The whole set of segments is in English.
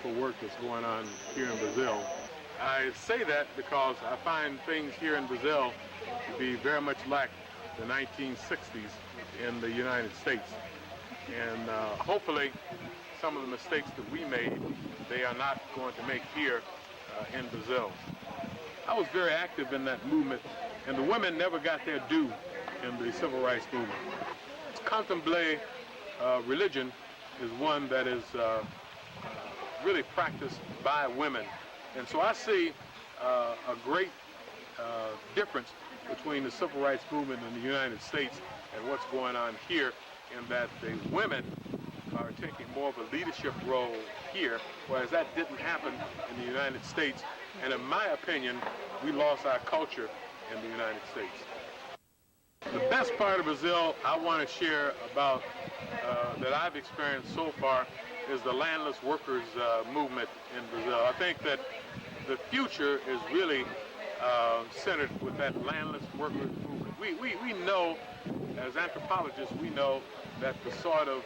wonderful work that's going on here in Brazil. I say that because I find things here in Brazil to be very much like the 1960s in the United States. And hopefully some of the mistakes that we made, they are not going to make here in Brazil. I was very active in that movement, and the women never got their due in the civil rights movement. Contemplative religion is one that is really practiced by women. And so I see a great difference between the civil rights movement in the United States and what's going on here, in that the women are taking more of a leadership role here, whereas that didn't happen in the United States. And in my opinion, we lost our culture in the United States. The best part of Brazil I want to share about that I've experienced so far is the landless workers movement in Brazil. I think that the future is really centered with that landless workers movement. We know, as anthropologists, we know that the sort of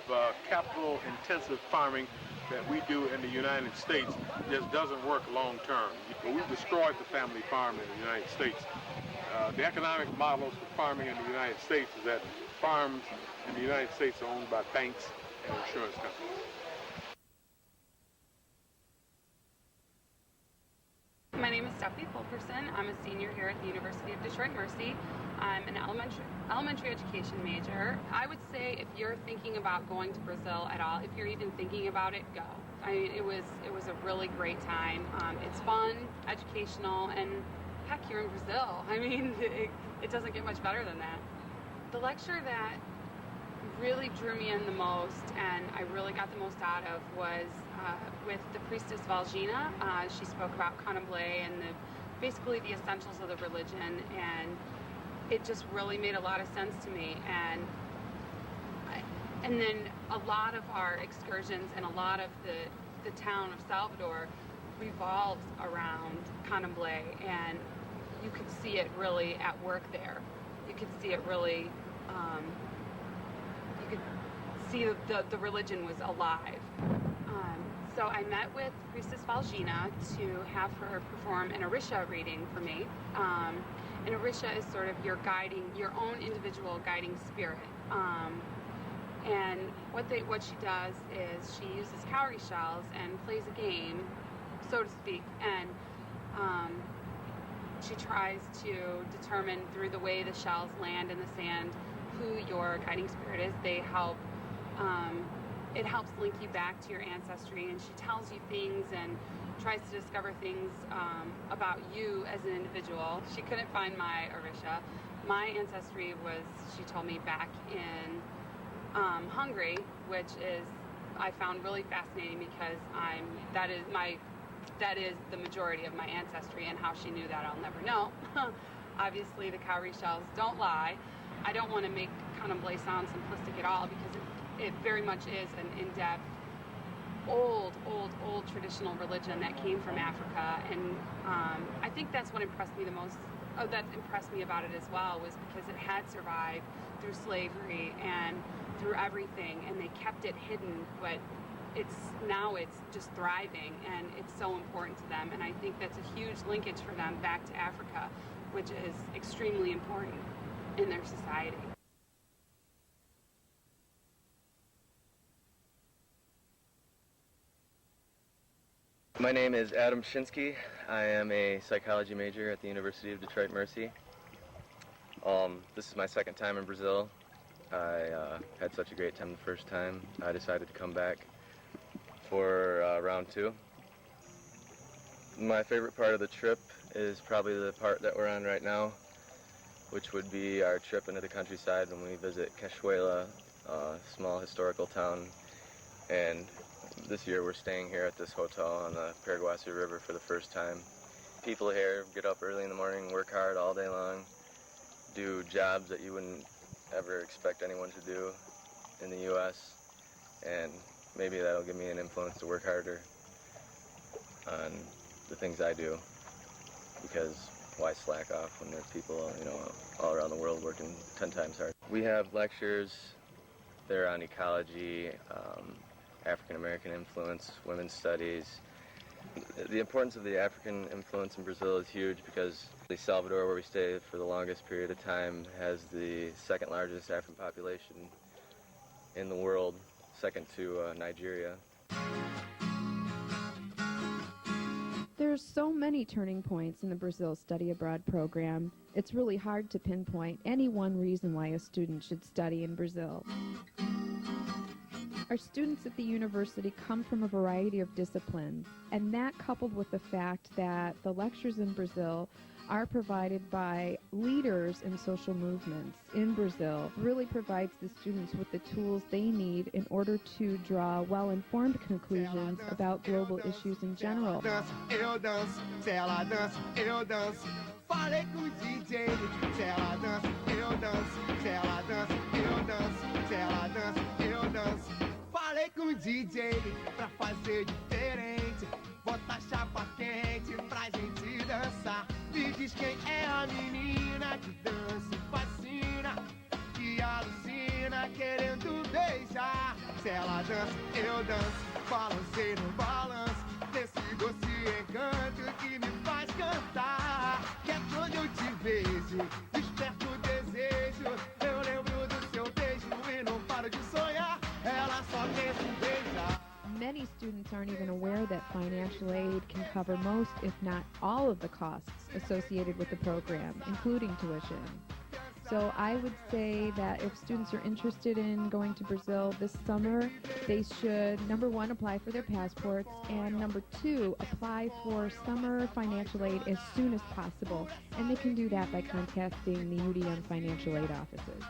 capital-intensive farming that we do in the United States just doesn't work long-term. We've destroyed the family farm in the United States. The economic models for farming in the United States is that farms in the United States are owned by banks and insurance companies. My name is Stephanie Fulkerson. I'm a senior here at the University of Detroit Mercy. I'm an elementary education major. I would say if you're thinking about going to Brazil at all, if you're even thinking about it, go. I mean, it was a really great time. It's fun, educational, and heck, you're in Brazil. I mean, it doesn't get much better than that. The lecture that really drew me in the most and I really got the most out of was with the priestess Valgina. She spoke about Candomblé and basically the essentials of the religion, and it just really made a lot of sense to me. And then a lot of our excursions and a lot of the town of Salvador revolves around Candomblé, and you could see it really at work there. You could see it really, you could see the religion was alive. So I met with Priestess Valgina to have her perform an Orisha reading for me. An Orisha is sort of your own individual guiding spirit. And what she does is she uses cowrie shells and plays a game, so to speak, and she tries to determine through the way the shells land in the sand who your guiding spirit is. They help. It helps link you back to your ancestry, and she tells you things and tries to discover things about you as an individual. She couldn't find my Orisha. My ancestry was, she told me, back in Hungary, which is I found really fascinating because that is the majority of my ancestry, and how she knew that I'll never know. Obviously, the cowrie shells don't lie. I don't want to make Candomblé sound simplistic at all, because it very much is an in-depth, old traditional religion that came from Africa, and I think that's what impressed me the most. That impressed me about it as well, was because it had survived through slavery and through everything, and they kept it hidden, but it's just thriving, and it's so important to them, and I think that's a huge linkage for them back to Africa, which is extremely important in their society. My name is Adam Shinsky. I am a psychology major at the University of Detroit Mercy. This is my second time in Brazil. I had such a great time the first time. I decided to come back for round two. My favorite part of the trip is probably the part that we're on right now, which would be our trip into the countryside when we visit Cachoeira, a small historical town. And this year we're staying here at this hotel on the Paraguay River for the first time. People here get up early in the morning, work hard all day long, do jobs that you wouldn't ever expect anyone to do in the U.S., and maybe that'll give me an influence to work harder on the things I do, because why slack off when there's people, all around the world working 10 times harder. We have lectures. They're on ecology, African American influence, women's studies, The importance of the African influence in Brazil is huge because Salvador, where we stay for the longest period of time, has the second largest African population in the world, second to Nigeria. There's so many turning points in the Brazil Study Abroad program. It's really hard to pinpoint any one reason why a student should study in Brazil. Our students at the university come from a variety of disciplines, and that, coupled with the fact that the lectures in Brazil are provided by leaders in social movements in Brazil, really provides the students with the tools they need in order to draw well-informed conclusions about global issues in general. Falei com o DJ, se ela dança, eu danço, se ela dança, eu danço, se ela dança, eu danço. Falei com o DJ pra fazer diferente, bota a chapa quente pra gente dançar. Me diz quem é a menina que dança e fascina, que alucina querendo beijar. Se ela dança, eu danço, balancei no balanço, desse doce encanto que me faz cantar. Que é quando eu te vejo, desperto o desejo, eu lembro do seu beijo e não paro de sonhar. Ela só quer se beijar. Many students aren't even aware that financial aid can cover most, if not all, of the costs associated with the program, including tuition. So I would say that if students are interested in going to Brazil this summer, they should, number one, apply for their passports, and number two, apply for summer financial aid as soon as possible. And they can do that by contacting the UDM financial aid offices.